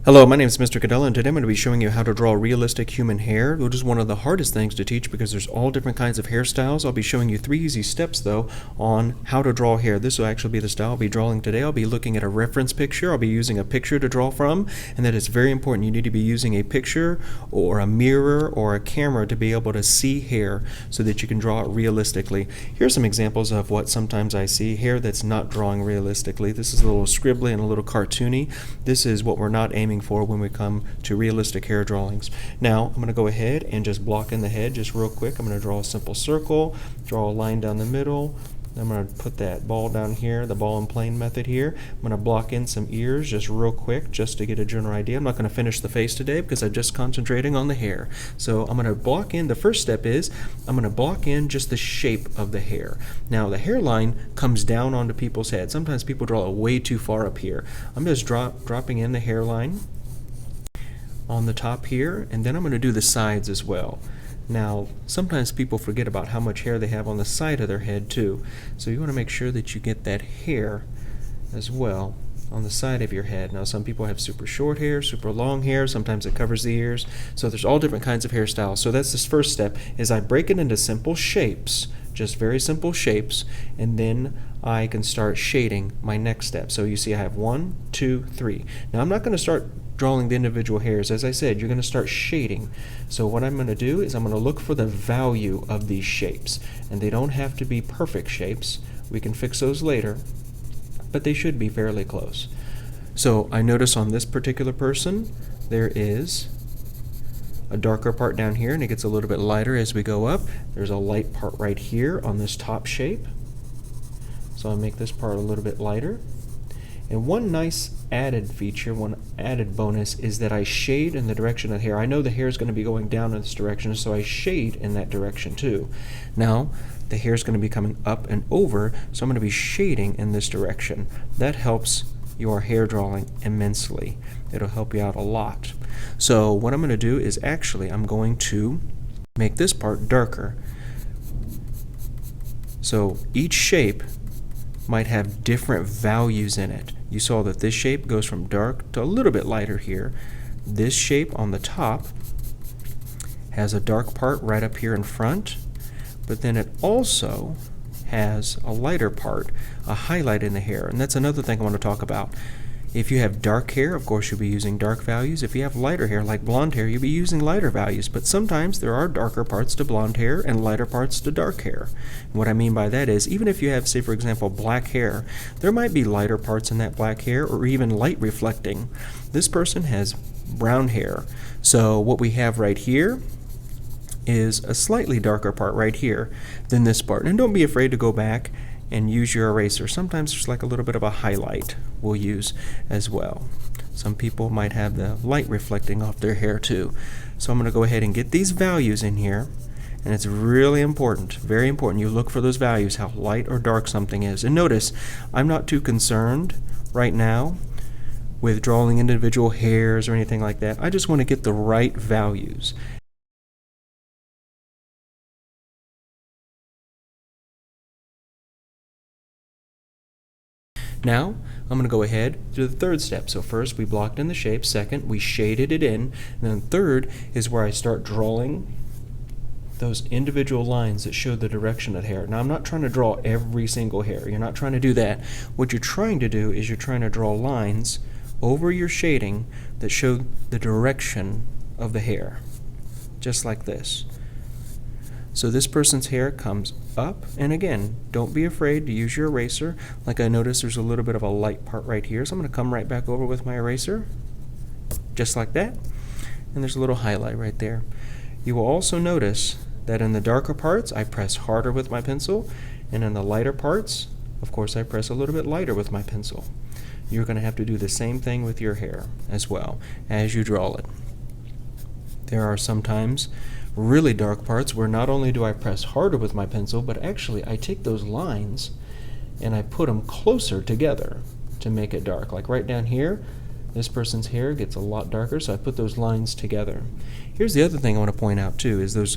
Hello, my name is Mr. Cadella, and today I'm going to be showing you how to draw realistic human hair, which is one of the hardest things to teach because there's all different kinds of hairstyles. I'll be showing you 3 easy steps, though, on how to draw hair. This will actually be the style I'll be drawing today. I'll be looking at a reference picture. I'll be using a picture to draw from, and that is very important. You need to be using a picture or a mirror or a camera to be able to see hair so that you can draw it realistically. Here's some examples of what sometimes I see, hair that's not drawing realistically. This is a little scribbly and a little cartoony. This is what we're not aiming for when we come to realistic hair drawings. Now I'm going to go ahead and just block in the head just real quick. I'm going to draw a simple circle, draw a line down the middle. I'm going to put that ball down here, the ball and plane method here. I'm going to block in some ears just real quick just to get a general idea. I'm not going to finish the face today because I'm just concentrating on the hair. So I'm going to block in, the first step is I'm going to block in just the shape of the hair. Now the hairline comes down onto people's heads. Sometimes people draw it way too far up here. I'm just dropping in the hairline on the top here, and then I'm going to do the sides as well. Now, sometimes people forget about how much hair they have on the side of their head too. So you want to make sure that you get that hair as well on the side of your head. Now, some people have super short hair, super long hair, sometimes it covers the ears. So there's all different kinds of hairstyles. So that's this first step, is I break it into simple shapes, just very simple shapes, and then I can start shading my next step. So you see I have 1, 2, 3. Now I'm not going to start drawing the individual hairs. As I said, you're going to start shading. So what I'm going to do is I'm going to look for the value of these shapes. And they don't have to be perfect shapes. We can fix those later, but they should be fairly close. So I notice on this particular person, there is a darker part down here, and it gets a little bit lighter as we go up. There's a light part right here on this top shape. So I'll make this part a little bit lighter. And one nice added feature, one added bonus, is that I shade in the direction of the hair. I know the hair is going to be going down in this direction, so I shade in that direction too. Now, the hair is going to be coming up and over, so I'm going to be shading in this direction. That helps your hair drawing immensely. It'll help you out a lot. So what I'm going to do is I'm going to make this part darker. So each shape might have different values in it. You saw that this shape goes from dark to a little bit lighter here. This shape on the top has a dark part right up here in front, but then it also has a lighter part, a highlight in the hair, and that's another thing I want to talk about. If you have dark hair, of course you'll be using dark values. If you have lighter hair, like blonde hair, you'll be using lighter values. But sometimes there are darker parts to blonde hair and lighter parts to dark hair. And what I mean by that is, even if you have, say for example, black hair, there might be lighter parts in that black hair or even light reflecting. This person has brown hair. So what we have right here is a slightly darker part right here than this part. And don't be afraid to go back and use your eraser. Sometimes there's like a little bit of a highlight we'll use as well. Some people might have the light reflecting off their hair too. So I'm going to go ahead and get these values in here, and it's really important, very important. You look for those values, how light or dark something is. And notice, I'm not too concerned right now with drawing individual hairs or anything like that. I just want to get the right values. Now, I'm going to go ahead to the third step. So first, we blocked in the shape. Second, we shaded it in. And then third is where I start drawing those individual lines that show the direction of the hair. Now, I'm not trying to draw every single hair. You're not trying to do that. What you're trying to do is you're trying to draw lines over your shading that show the direction of the hair, just like this. So this person's hair comes up, and again, don't be afraid to use your eraser. Like I noticed there's a little bit of a light part right here, so I'm going to come right back over with my eraser, just like that, and there's a little highlight right there. You will also notice that in the darker parts, I press harder with my pencil, and in the lighter parts, of course, I press a little bit lighter with my pencil. You're going to have to do the same thing with your hair as well as you draw it. There are sometimes really dark parts where not only do I press harder with my pencil, but actually I take those lines and I put them closer together to make it dark. Like right down here, this person's hair gets a lot darker, so I put those lines together. Here's the other thing I want to point out too, is those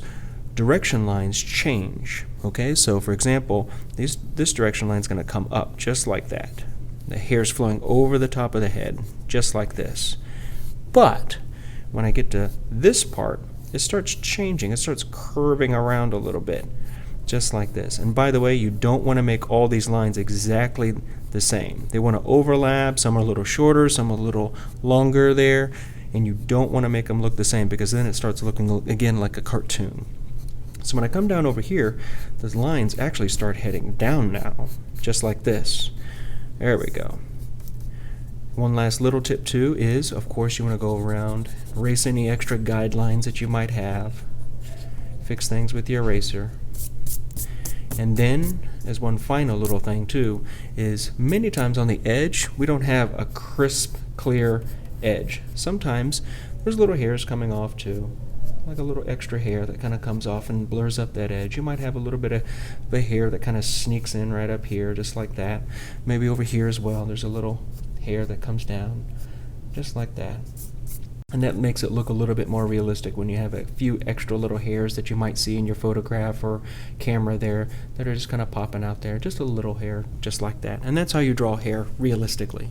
direction lines change. Okay, so for example, this direction line is going to come up just like that. The hair's flowing over the top of the head, just like this. But when I get to this part, it starts changing. It starts curving around a little bit, just like this. And by the way, you don't want to make all these lines exactly the same. They want to overlap. Some are a little shorter, some are a little longer there, and you don't want to make them look the same, because then it starts looking again like a cartoon. So when I come down over here, those lines actually start heading down now, just like this. There we go. One last little tip too is, of course, you want to go around, erase any extra guidelines that you might have, fix things with your eraser. And then, as one final little thing too, is many times on the edge, we don't have a crisp, clear edge. Sometimes there's little hairs coming off too, like a little extra hair that kind of comes off and blurs up that edge. You might have a little bit of the hair that kind of sneaks in right up here, just like that. Maybe over here as well, there's a little hair that comes down, just like that. And that makes it look a little bit more realistic when you have a few extra little hairs that you might see in your photograph or camera there that are just kind of popping out there. Just a little hair, just like that. And that's how you draw hair realistically.